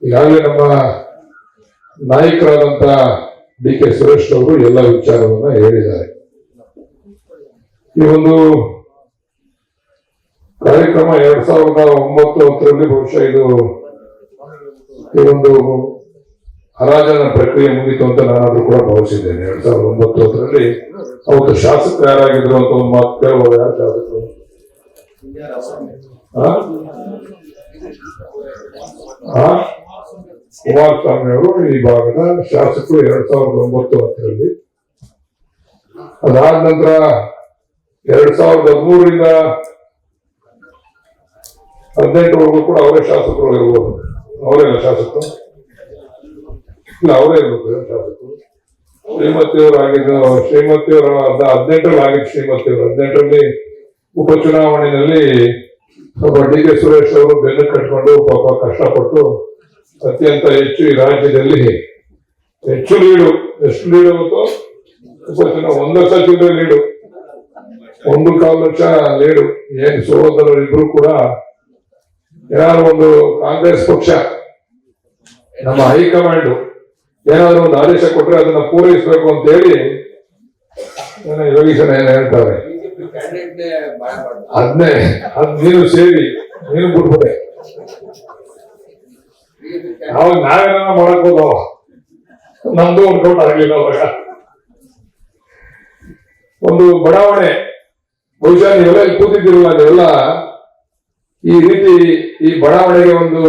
ಈಗಾಗಲೇ ನಮ್ಮ ನಾಯಕರಾದಂತ ಡಿ.ಕೆ. ಸುರೇಶ್ ಅವರು ಎಲ್ಲ ವಿಚಾರವನ್ನ ಹೇಳಿದ್ದಾರೆ. ಈ ಒಂದು ಕಾರ್ಯಕ್ರಮ 2009 ಬಹುಶಃ ಇದು ಈ ಒಂದು ಹರಾಜನ ಪ್ರಕ್ರಿಯೆ ಮುಗಿತು ಅಂತ ನಾನಾದ್ರೂ ಕೂಡ ಭಾವಿಸಿದ್ದೇನೆ. 2009 ಅವತ್ತು ಶಾಸಕರು ಯಾರಾಗಿದ್ರು ಅಂತ ಒಂದು ಮಾತು ಕೇಳಬಹುದು. ಯಾರು ಶಾಸಕರು? ಕುಮಾರಸ್ವಾಮಿ ಅವರು ಈ ಭಾಗದ ಶಾಸಕರು 2009 ಅದಾದ ನಂತರ 2013 18 ಕೂಡ ಅವರೇ ಶಾಸಕರು ಇರ್ಬೋದು. ಅವರೇನ ಶಾಸಕರು ಇಲ್ಲ, ಅವರೇ ಇರ್ಬೇಕು ಶಾಸಕರು. ಶ್ರೀಮತಿಯವರು ಆಗಿದ್ದು, ಶ್ರೀಮತಿಯವರು 18 ಆಗಿದ್ದು, ಶ್ರೀಮತಿಯವರು 18 ಉಪಚುನಾವಣೆಯಲ್ಲಿ ಒಬ್ಬ ಡಿ.ಕೆ. ಸುರೇಶ್ ಅವರು ಬೆನ್ನು ಕಟ್ಕೊಂಡು ಪಾಪ ಕಷ್ಟಪಟ್ಟು ಅತ್ಯಂತ ಹೆಚ್ಚು ಈ ರಾಜ್ಯದಲ್ಲಿ ಹೆಚ್ಚು ಲೀಡು. ಎಷ್ಟು ಲೀಡು ಗೊತ್ತು? ಉಪಚುನಾವಣೆ 1 ಲಕ್ಷ ಚಿಲ್ಲರೆ ಲೀಡು, 1.25 ಲಕ್ಷ ಲೀಡು. ಏನ್ ಸಹೋದರರು ಇಬ್ರು ಕೂಡ ಏನಾದ್ರು ಒಂದು ಕಾಂಗ್ರೆಸ್ ಪಕ್ಷ ನಮ್ಮ ಹೈಕಮಾಂಡ್ ಏನಾದ್ರು ಒಂದು ಆದೇಶ ಕೊಟ್ರೆ ಅದನ್ನ ಪೂರೈಸಬೇಕು ಅಂತ ಹೇಳಿ ಯೋಗೀಶನ ಏನ್ ಹೇಳ್ತಾರೆ, ಅದನ್ನೇ ನೀನು ಸೇರಿ ನೀನು ಬಿಟ್ಬಿಟ್ಟೆ. ಅವಾಗ ನಾವೇನ ಮಾಡಬಹುದು, ನಮ್ದು ವರ್ಕೌಟ್ ಆಗ್ಲಿಲ್ಲ. ಅವಾಗ ಒಂದು ಬಡಾವಣೆ, ಬಹುಶಃ ನೀವೆಲ್ಲ ಇಲ್ಲಿ ಕೂತಿದ್ದೀರಲ್ಲ, ನೀವೆಲ್ಲ ಈ ರೀತಿ ಈ ಬಡಾವಣೆಗೆ ಒಂದು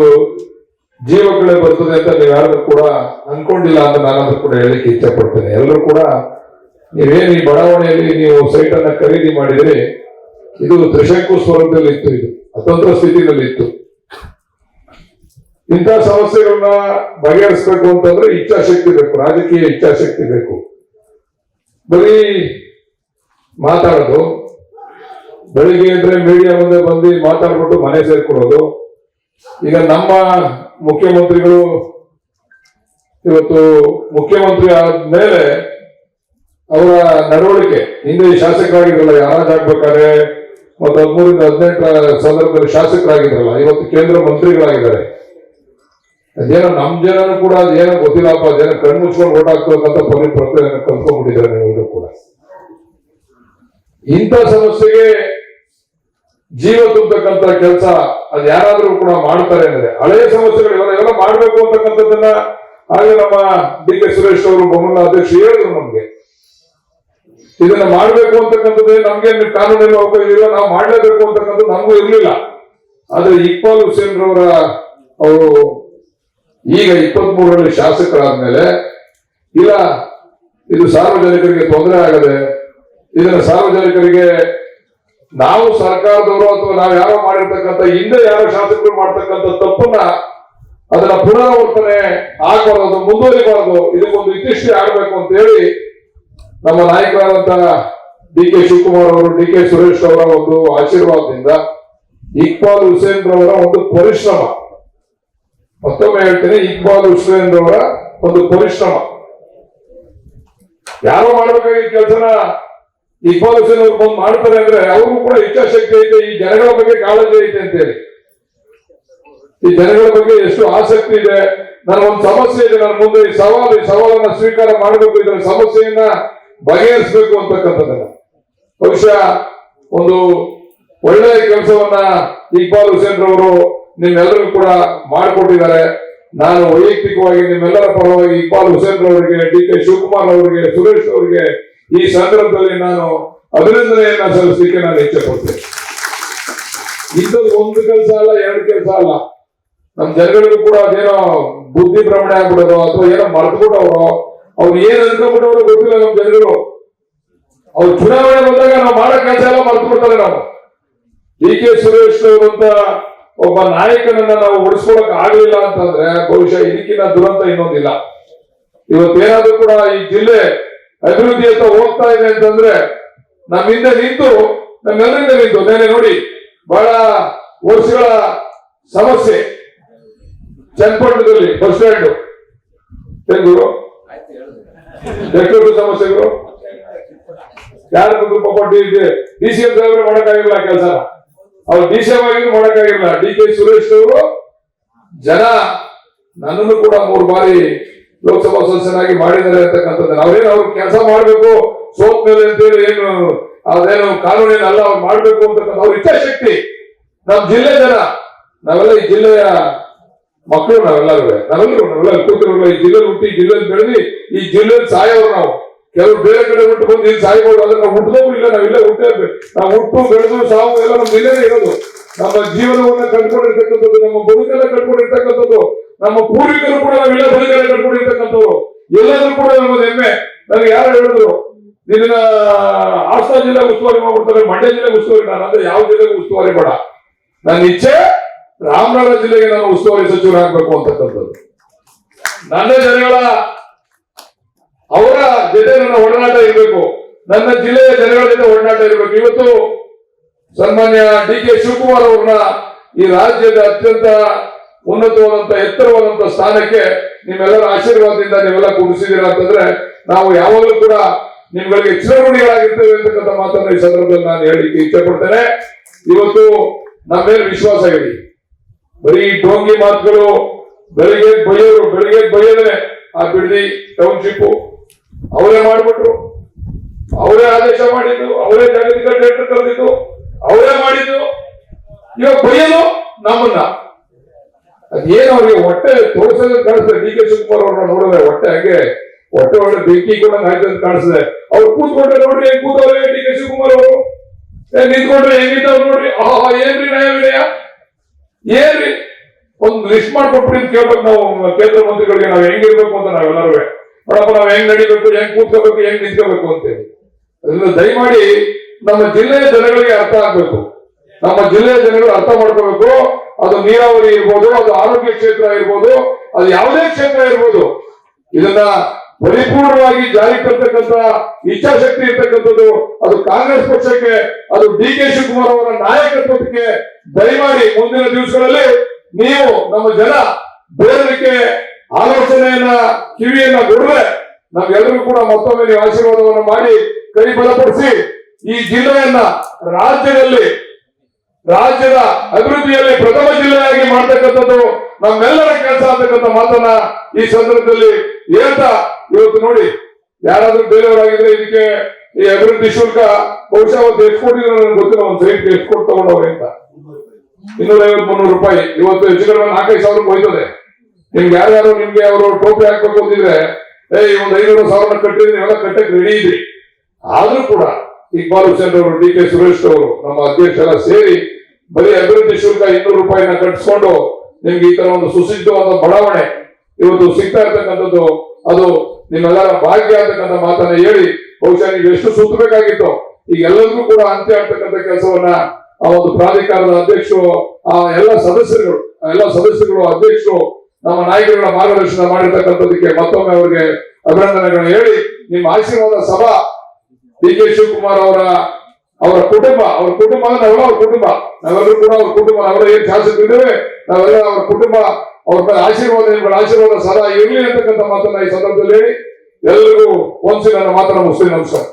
ಜೀವಕಳೆ ಬರ್ತದೆ ಅಂತ ನೀವು ಯಾರು ಕೂಡ ಅನ್ಕೊಂಡಿಲ್ಲ ಅಂತ ನಾನಾದ್ರೂ ಕೂಡ ಹೇಳಲಿಕ್ಕೆ ಇಚ್ಛೆ ಪಡ್ತೇನೆ. ಎಲ್ಲರೂ ಕೂಡ ನೀವೇನು ಈ ಬಡಾವಣೆಯಲ್ಲಿ ನೀವು ಸೈಟ್ ಅನ್ನ ಖರೀದಿ ಮಾಡಿದ್ರೆ ಇದು ತ್ರಿಶಂಕು ಸ್ವರೂಪದಲ್ಲಿ ಇತ್ತು, ಇದು ಅತಂತ್ರ ಸ್ಥಿತಿನಲ್ಲಿ ಇತ್ತು. ಇಂಥ ಸಮಸ್ಯೆಗಳನ್ನ ಬಗೆಹರಿಸಬೇಕು ಅಂತಂದ್ರೆ ಇಚ್ಛಾಶಕ್ತಿ ಬೇಕು, ರಾಜಕೀಯ ಇಚ್ಛಾಶಕ್ತಿ ಬೇಕು. ಬರೀ ಮಾತಾಡೋದು, ಬೆಳಿಗ್ಗೆ ಅಂದ್ರೆ ಮೀಡಿಯಾ ಮುಂದೆ ಬಂದು ಮಾತಾಡ್ಬಿಟ್ಟು ಮನೆ ಸೇರ್ಕೊಡೋದು. ಈಗ ನಮ್ಮ ಮುಖ್ಯಮಂತ್ರಿಗಳು ಇವತ್ತು ಮುಖ್ಯಮಂತ್ರಿ ಆದ್ಮೇಲೆ ಅವರ ನಡವಳಿಕೆ, ಹಿಂದೆ ಶಾಸಕರಾಗಿದ್ರಲ್ಲ ಯಾರಾಗಬೇಕಾದ್ರೆ, ಮತ್ತು 13-18 ಸಂದರ್ಭದಲ್ಲಿ ಶಾಸಕರಾಗಿದ್ರಲ್ಲ, ಇವತ್ತು ಕೇಂದ್ರ ಮಂತ್ರಿಗಳಾಗಿದ್ದಾರೆ. ಅದೇನೋ ನಮ್ ಜನನು ಕೂಡ ಅದೇನೋ ಗೊತ್ತಿಲ್ಲಪ್ಪ, ಅದೇನೋ ಕಣ್ಣು ಮುಚ್ಕೊಂಡು ಓಟ್ ಹಾಕ್ಬೇಕಂತ ಪ್ರಕ್ರಿಯೆ ಕಲ್ತ್ಕೊಂಡ್ಬಿಟ್ಟಿದ್ದಾರೆ ನೀವು ಕೂಡ. ಇಂಥ ಸಮಸ್ಯೆಗೆ ಜೀವ ತುಂಬತಕ್ಕಂತ ಕೆಲಸ ಅದು ಯಾರಾದ್ರೂ ಕೂಡ ಮಾಡ್ತಾರೆ ಅಂದ್ರೆ, ಹಳೆಯ ಸಮಸ್ಯೆಗಳು ಇವರೆಲ್ಲ ಮಾಡ್ಬೇಕು ಅಂತಕ್ಕಂಥದ್ದನ್ನ ಹಾಗೆ ನಮ್ಮ ಡಿ.ಕೆ. ಸುರೇಶ್ ಅವರು ಬೊಮ್ಮನ ಅಧ್ಯಕ್ಷ ಹೇಳಿದ್ರು ನಮ್ಗೆ, ಇದನ್ನ ಮಾಡ್ಬೇಕು ಅಂತಕ್ಕಂಥದ್ದೇ ನಮ್ಗೆ ಕಾನೂನಲ್ಲಿ ಅವಕಾಶ ಇಲ್ಲ, ನಾವು ಮಾಡ್ಲೇಬೇಕು ಅಂತಕ್ಕಂಥದ್ದು ನಮಗೂ ಇರ್ಲಿಲ್ಲ. ಆದ್ರೆ ಇಕ್ಬಾಲ್ ಹುಸೇನ್ ರವರ ಅವರು ಈಗ 23ರಲ್ಲಿ ಶಾಸಕರಾದ್ಮೇಲೆ ಇಲ್ಲ ಇದು ಸಾರ್ವಜನಿಕರಿಗೆ ತೊಂದರೆ ಆಗದೆ, ಇದನ್ನ ಸಾರ್ವಜನಿಕರಿಗೆ ನಾವು ಸರ್ಕಾರದವರು ಅಥವಾ ನಾವು ಯಾರೋ ಮಾಡಿರ್ತಕ್ಕಂಥ ಹಿಂದೆ ಯಾರೋ ಶಾಸಕರು ಮಾಡ್ತಕ್ಕಂಥ ತಪ್ಪನ್ನ ಅದನ್ನ ಪುನರಾವರ್ತನೆ ಆಗಬಾರದು, ಮುಂದುವರಿಬಾರದು, ಇದಕ್ಕೊಂದು ಇತಿಶ್ರೀ ಆಗಬೇಕು ಅಂತ ಹೇಳಿ ನಮ್ಮ ನಾಯಕರಾದಂತ ಡಿ.ಕೆ. ಶಿವಕುಮಾರ್ ಅವರು, ಡಿ.ಕೆ. ಸುರೇಶ್ ಅವರ ಒಂದು ಆಶೀರ್ವಾದದಿಂದ ಇಕ್ಬಾಲ್ ಹುಸೇನ್ ರವರ ಒಂದು ಪರಿಶ್ರಮ, ಮತ್ತೊಮ್ಮೆ ಹೇಳ್ತೇನೆ, ಇಕ್ಬಾಲ್ ಹುಸೇನ್ ರವರ ಒಂದು ಪರಿಶ್ರಮ, ಯಾರೋ ಮಾಡ್ಬೇಕಾಗಿ ಕೆಲಸನ ಇಕ್ಬಾಲ್ ಹುಸೇನ್ ಅವ್ರು ಬಂದು ಮಾಡ್ತಾರೆ ಅಂದ್ರೆ ಅವ್ರಿಗೂ ಕೂಡ ಇಚ್ಛಾಶಕ್ತಿ ಐತೆ, ಈ ಜನಗಳ ಬಗ್ಗೆ ಕಾಳಜಿ ಐತೆ ಅಂತೇಳಿ, ಈ ಜನಗಳ ಬಗ್ಗೆ ಎಷ್ಟು ಆಸಕ್ತಿ ಇದೆ, ನನಗೊಂದು ಸಮಸ್ಯೆ ಇದೆ, ನನ್ನ ಮುಂದೆ ಈ ಸವಾಲನ್ನ ಸ್ವೀಕಾರ ಮಾಡಬೇಕು, ಇದರ ಸಮಸ್ಯೆಯನ್ನ ಬಗೆಹರಿಸಬೇಕು ಅಂತಕ್ಕಂಥದ್ದನ್ನ ಬಹುಶಃ ಒಂದು ಒಳ್ಳೆಯ ಕೆಲಸವನ್ನ ಇಕ್ಬಾಲ್ ಹುಸೇನ್ ರವರು ನಿಮ್ಮೆಲ್ಲರಿಗೂ ಕೂಡ ಮಾಡಿಕೊಟ್ಟಿದ್ದಾರೆ. ನಾನು ವೈಯಕ್ತಿಕವಾಗಿ ನಿಮ್ಮೆಲ್ಲರ ಪರವಾಗಿ ಇಕ್ಬಾಲ್ ಹುಸೇನ್ ರವರಿಗೆ, ಡಿ.ಕೆ. ಶಿವಕುಮಾರ್ ಅವರಿಗೆ, ಸುರೇಶ್ ಅವರಿಗೆ ಈ ಸಂದರ್ಭದಲ್ಲಿ ನಾನು ಅಭಿನಂದನೆಯನ್ನ ಸಲ್ಲಿಸಲಿಕ್ಕೆ ನಾನು ಇಚ್ಛೆ ಪಡ್ತೇನೆ. ಇಂಥದ್ದು ಒಂದು ಕೆಲಸ ಅಲ್ಲ, 2 ಕೆಲಸ ಅಲ್ಲ, ನಮ್ ಜನಗಳಿಗೂ ಕೂಡ ಅದೇನೋ ಬುದ್ಧಿ ಭ್ರಮಣೆ ಆಗ್ಬಿಡೋದು ಅಥವಾ ಏನೋ ಮರ್ತ್ಬಿಟ್ಟವರು, ಅವ್ರು ಏನ್ ಅನ್ಕೊಂಡ್ಬಿಟ್ಟವರು ಗೊತ್ತಿಲ್ಲ. ನಮ್ ಜನಗಳು ಅವ್ರು ಚುನಾವಣೆ ಬಂದಾಗ ನಾವು ಮಾಡೋ ಕೆಲಸ ಎಲ್ಲ ಮರ್ತ್ಬಿಡ್ತಾರೆ. ನಾವು ಡಿ.ಕೆ. ಸುರೇಶ್ ಅವರಂತ ಒಬ್ಬ ನಾಯಕನನ್ನ ನಾವು ಉಳಿಸ್ಕೊಳಕ್ ಆಗ್ಲಿಲ್ಲ ಅಂತಂದ್ರೆ ಬಹುಶಃ ಇದಕ್ಕಿಂತ ದುರಂತ ಇನ್ನೊಂದಿಲ್ಲ. ಇವತ್ತೇನಾದ್ರೂ ಕೂಡ ಈ ಜಿಲ್ಲೆ ಅಭಿವೃದ್ಧಿ ಅಂತ ಹೋಗ್ತಾ ಇದೆ ಅಂತಂದ್ರೆ ನಮ್ಮಿಂದ ನಿಂತು, ನಮ್ಮೆಲ್ಲರಿಂದ ನಿಂತು, ನೇನೆ ನೋಡಿ ಬಹಳ ವರ್ಷಗಳ ಸಮಸ್ಯೆ ಚನ್ನಪಟ್ಟಣದಲ್ಲಿ ಬಸ್ ಸ್ಟ್ಯಾಂಡ್ ಬೆಂಗಳೂರು ಎಷ್ಟು ಸಮಸ್ಯೆಗಳು, ಯಾರು ಬಂದ್ರು ಪಾಪ ಡಿ.ಸಿ.ಎಂ ಸಾಹೇಬ್ರು ಮಾಡಕ್ಕಾಗಿಲ್ಲ ಕೆಲಸ, ಅವ್ರು ಡಿ.ಸಿ.ಎಂ ಆಗಿದ್ರು ಮಾಡಕ್ಕಾಗಿಲ್ಲ. ಡಿ.ಕೆ. ಸುರೇಶ್ ಅವರು ಜನ ನನ್ನನ್ನು ಕೂಡ 3 ಬಾರಿ ಲೋಕಸಭಾ ಸದಸ್ಯನಾಗಿ ಮಾಡಿದ್ದಾರೆ ಅಂತಕ್ಕಂಥದ್ದು. ನಾವೇನು ಅವ್ರು ಕೆಲಸ ಮಾಡ್ಬೇಕು ಸೋತ್ ಮೇಲೆ ಅಂತೇಳಿ ಏನು ಅದೇನು ಕಾನೂನೇನಲ್ಲ ಅವ್ರು ಮಾಡ್ಬೇಕು ಅಂತಕ್ಕಂಥ ಅವ್ರ ಇಚ್ಛಾಶಕ್ತಿ. ನಮ್ ಜಿಲ್ಲೆ ಜನ ನಾವೆಲ್ಲ ಈ ಜಿಲ್ಲೆಯ ಮಕ್ಕಳು, ನಾವೆಲ್ಲರೂ ಕೂತಿರೋಲ್ಲ. ಈ ಜಿಲ್ಲೆ ಹುಟ್ಟಿ ಜಿಲ್ಲೆಯಲ್ಲಿ ಬೆಳೆದಿ ಈ ಜಿಲ್ಲೆಯಲ್ಲಿ ಸಾಯೋರು ನಾವು. ಕೆಲವರು ಬೇರೆ ಕಡೆ ಹುಟ್ಟು ಬಂದು ಇಲ್ಲಿ ಸಾಯ್ಬೋದು, ಅದನ್ನ ನಾವು ಹುಟ್ಟದವರು ಇಲ್ಲ. ನಾವಿಲ್ಲೇ ಹುಟ್ಟೇ ನಾವು ಹುಟ್ಟು ಬೆಳೆದು ಸಾವು ಎಲ್ಲ ನಮ್ಮ ಜಿಲ್ಲೆನೇ ಇರೋದು. ನಮ್ಮ ಜೀವನವನ್ನ ಕಟ್ಕೊಂಡಿರ್ತಕ್ಕಂಥದ್ದು, ನಮ್ಮ ಬದುಕೆಲ್ಲ ಕಟ್ಕೊಂಡಿರ್ತಕ್ಕಂಥದ್ದು, ನಮ್ಮ ಪೂರ್ವಿಕರು ಕೂಡ ನಾವೆಲ್ಲ ಬದುಕೆಲ್ಲ ಕಟ್ಕೊಂಡಿರ್ತಕ್ಕಂಥವ್ರು. ಎಲ್ಲಾದ್ರೂ ಕೂಡ ನಮ್ಮದು ಹೆಮ್ಮೆ. ನನಗೆ ಯಾರು ಹೇಳಿದ್ರು ನಿನ್ನ ಹಾಸನ ಜಿಲ್ಲೆ ಉಸ್ತುವಾರಿ ಮಾಡ್ಬಿಡ್ತಾರೆ, ಮಂಡ್ಯ ಜಿಲ್ಲೆಗೆ ಉಸ್ತುವಾರಿ. ನಾನು ಅಂದ್ರೆ ಯಾವ ಜಿಲ್ಲೆಗೆ ಉಸ್ತುವಾರಿ ಬೇಡ, ನನ್ನ ಇಚ್ಛೆ ರಾಮನಗರ ಜಿಲ್ಲೆಗೆ ನಾನು ಉಸ್ತುವಾರಿ ಸಚಿವರಾಗಬೇಕು ಅಂತಕ್ಕಂಥದ್ದು. ನನ್ನ ಜನಗಳ ಅವರ ಜೊತೆ ನನ್ನ ಒಡನಾಟ ಇರಬೇಕು, ನನ್ನ ಜಿಲ್ಲೆಯ ಜನಗಳ ಜೊತೆ ಒಡನಾಟ ಇರಬೇಕು. ಇವತ್ತು ಸನ್ಮಾನ್ಯ DK ಶಿವಕುಮಾರ್ ಅವ್ರನ್ನ ಈ ರಾಜ್ಯದ ಅತ್ಯಂತ ಉನ್ನತವಾದಂತ ಎತ್ತರವಾದಂತ ಸ್ಥಾನಕ್ಕೆ ನಿಮ್ಮೆಲ್ಲರ ಆಶೀರ್ವಾದದಿಂದ ನೀವೆಲ್ಲ ಕೂಡಿಸಿದ್ದೀರಾ ಅಂತಂದ್ರೆ ನಾವು ಯಾವಾಗಲೂ ಕೂಡ ನಿಮ್ಗಳಿಗೆ ಚಿರಋಣಿಗಳಾಗಿರ್ತೇವೆ ಅಂತಕ್ಕಂಥ ಮಾತನ್ನು ಈ ಸಂದರ್ಭದಲ್ಲಿ ನಾನು ಹೇಳಿಕ್ಕೆ ಇಚ್ಛೆ ಪಡ್ತೇನೆ. ಇವತ್ತು ನಮ್ಮ ಮೇಲೆ ವಿಶ್ವಾಸ ಇಡಿ. ಬರೀ ಡೋಂಗಿ ಮಾತುಗಳು, ಬೆಳಿಗ್ಗೆ ಬೈಯೋದನೆ. ಆ ಬಿಡದಿ ಟೌನ್ಶಿಪ್ ಅವರೇ ಮಾಡ್ಬಿಟ್ರು, ಅವರೇ ಆದೇಶ ಮಾಡಿದ್ದು, ಅವರೇ ಜಾಗತಿಕ ಟೆಂಡರ್ ಕರೆದಿದ್ದು, ಅವರೇ ಮಾಡಿದ್ದು. ಇವಾಗ ಬೈಯೋದು ನಮ್ಮನ್ನ. ಅದೇನು ಅವ್ರಿಗೆ ಹೊಟ್ಟೆ ತೋರಿಸೋದ್ ಕಾಣಿಸ್ತದೆ. DK ಶಿವಕುಮಾರ್ ಅವ್ರನ್ನ ನೋಡಿದ್ರೆ ಹೊಟ್ಟೆ ಒಳ್ಳೆ ಬೆಂಕಿ ಕೂಡ ಆಯ್ತದ ಕಾಣಿಸ್ತದೆ. ಅವ್ರು ಕೂತ್ಕೊಂಡ್ರೆ ನೋಡ್ರಿ ಹೆಂಗ್ ಕೂತವ್ರೆ DK ಶಿವಕುಮಾರ್ ಅವರು, ನಿಂತ್ಕೊಂಡ್ರೆ ಹೆಂಗಿದ್ದವ್ರು ನೋಡ್ರಿ. ಏನ್ರಿ ನ್ಯಾಯ ವಿನಯ, ಏನ್ರಿ ಒಂದು ಲಿಸ್ಟ್ ಮಾಡ್ಕೊಟ್ಬಿಡಿ ಅಂತ ಕೇಳ್ಬೇಕು ನಾವು ಕೇಂದ್ರ ಮಂತ್ರಿಗಳಿಗೆ. ನಾವ್ ಹೆಂಗಿರ್ಬೇಕು ಅಂತ ನಾವೆಲ್ಲರೂ ನೋಡಪ್ಪ, ನಾವ್ ಹೆಂಗ್ ನಡಿಬೇಕು, ಹೆಂಗ್ ಕೂತ್ಕೋಬೇಕು, ಹೆಂಗ್ ನಿಂತ್ಕೋಬೇಕು ಅಂತೇಳಿ. ಅದರಿಂದ ದಯಮಾಡಿ ನಮ್ಮ ಜಿಲ್ಲೆಯ ಜನಗಳಿಗೆ ಅರ್ಥ ಆಗ್ಬೇಕು, ನಮ್ಮ ಜಿಲ್ಲೆಯ ಜನಗಳು ಅರ್ಥ ಮಾಡ್ಕೋಬೇಕು. ಅದು ನೀರಾವರಿ ಇರ್ಬೋದು, ಅದು ಆರೋಗ್ಯ ಕ್ಷೇತ್ರ ಇರ್ಬೋದು, ಅದು ಯಾವುದೇ ಕ್ಷೇತ್ರ ಇರ್ಬೋದು, ಇದನ್ನ ಪರಿಪೂರ್ಣವಾಗಿ ಜಾರಿ ತರ್ತಕ್ಕಂಥ ಇಚ್ಛಾಶಕ್ತಿ ಇರ್ತಕ್ಕಂಥದ್ದು ಅದು ಕಾಂಗ್ರೆಸ್ ಪಕ್ಷಕ್ಕೆ, ಅದು DK ಶಿವಕುಮಾರ್ ಅವರ ನಾಯಕತ್ವಕ್ಕೆ ದಯಮಾಡಿ ಮುಂದಿನ ದಿವಸಗಳಲ್ಲಿ ನೀವು ನಮ್ಮ ಜನ ಬೇರೆದಕ್ಕೆ ಆಲೋಚನೆಯನ್ನ ಕಿವಿಯನ್ನ ಕೊಡದೆ ನಮ್ಗೆಲ್ಲರೂ ಕೂಡ ಮತ್ತೊಮ್ಮೆ ನೀವು ಆಶೀರ್ವಾದವನ್ನು ಮಾಡಿ ಕೈ ಬಲಪಡಿಸಿ ಈ ಜಿಲ್ಲೆಯನ್ನ ರಾಜ್ಯದ ಅಭಿವೃದ್ಧಿಯಲ್ಲಿ ಪ್ರಥಮ ಜಿಲ್ಲೆಯಾಗಿ ಮಾಡ್ತಕ್ಕಂಥದ್ದು ನಮ್ಮೆಲ್ಲರ ಕೆಲಸ ಅಂತಕ್ಕಂಥ ಮಾತನ್ನ ಈ ಸಂದರ್ಭದಲ್ಲಿ ಹೇಳ್ತಾ, ಇವತ್ತು ನೋಡಿ ಯಾರಾದ್ರೂ ಬೇರೆಯವರಾಗಿದ್ರೆ ಇದಕ್ಕೆ ಈ ಅಭಿವೃದ್ಧಿ ಶುಲ್ಕ ಬಹುಶಃ ಒಂದು ಎಷ್ಟು ಕೊಟ್ಟಿದ್ರು ನನಗೆ ಗೊತ್ತಿಲ್ಲ, ಒಂದು ಸೈಟ್ ಎಷ್ಟು ಕೊಟ್ಟು ತಗೊಂಡವ್ರೆ ಅಂತ. 250-300 ರೂಪಾಯಿ ಇವತ್ತು ಹೆಚ್ಚು ಕಡಿಮೆ 4,000-5,000 ಹೋಯ್ತದೆ. ನಿಮ್ಗೆ ಯಾರ್ಯಾರು ನಿಮ್ಗೆ ಅವರು ಟೋಪಿ ಹಾಕ್ಬೇಕು ಅಂತಿದ್ರೆ ಒಂದು 500,000 ಕಟ್ಟಿದ್ರೆ ನೀವೆಲ್ಲ ಕಟ್ಟಕ್ಕೆ ರೆಡಿ ಇದ್ರಿ. ಆದ್ರೂ ಕೂಡ ಇಕ್ಬಾಲ್ ಹುಸೇನ್ ಅವರು, DK ಸುರೇಶ್ ಅವರು, ನಮ್ಮ ಅಧ್ಯಕ್ಷರೆಲ್ಲ ಸೇರಿ ಬರೀ ಅಭಿವೃದ್ಧಿ ಶುಲ್ಕ 200 ರೂಪಾಯಿನ ಕಟ್ಟಿಸ್ಕೊಂಡು ನಿಮ್ಗೆ ಈ ತರ ಒಂದು ಸುಸಜ್ಜಿತವಾದ ಬಡಾವಣೆ ಇವತ್ತು ಸಿಗ್ತಾ ಇರ್ತಕ್ಕಂಥದ್ದು ಅದು ನಿಮ್ಮೆಲ್ಲರ ಭಾಗ್ಯ ಅಂತಕ್ಕಂಥ ಮಾತನ್ನ ಹೇಳಿ, ಬಹುಶಃ ನೀವು ಎಷ್ಟು ಸುತ್ತಬೇಕಾಗಿತ್ತು ಈಗ ಎಲ್ಲರಿಗೂ ಕೂಡ ಅಂತ್ಯ ಆಗ್ತಕ್ಕಂಥ ಕೆಲಸವನ್ನ ಆ ಒಂದು ಪ್ರಾಧಿಕಾರದ ಅಧ್ಯಕ್ಷರು, ಆ ಎಲ್ಲ ಸದಸ್ಯರುಗಳು ಅಧ್ಯಕ್ಷರು, ನಮ್ಮ ನಾಯಕರುಗಳ ಮಾರ್ಗದರ್ಶನ ಮಾಡಿರ್ತಕ್ಕಂಥದಕ್ಕೆ ಮತ್ತೊಮ್ಮೆ ಅವರಿಗೆ ಅಭಿನಂದನೆಗಳನ್ನು ಹೇಳಿ, ನಿಮ್ಮ ಆಶೀರ್ವಾದ ಸಭಾ DK ಶಿವಕುಮಾರ್ ಅವರ ಕುಟುಂಬ ನಾವೆಲ್ಲ ಅವ್ರ ಕುಟುಂಬ, ನಾವೆಲ್ಲರೂ ಕೂಡ ಅವ್ರ ಕುಟುಂಬ, ನಾವೆಲ್ಲ ಏನ್ ಶಾಸಕರಿದ್ದೇವೆ ನಾವೆಲ್ಲ ಅವ್ರ ಕುಟುಂಬ, ಅವ್ರ ಮೇಲೆ ಆಶೀರ್ವಾದ ಸದಾ ಇರಲಿ ಅಂತಕ್ಕಂಥ ಮಾತನ್ನ ಈ ಸಂದರ್ಭದಲ್ಲಿ ಹೇಳಿ ಎಲ್ಲರಿಗೂ ಒಂದ್ಸಿ ನನ್ನ ಮಾತನ್ನ ಮುಗಿಸ್ತೀನಿ. ನಮಸ್ಕಾರ.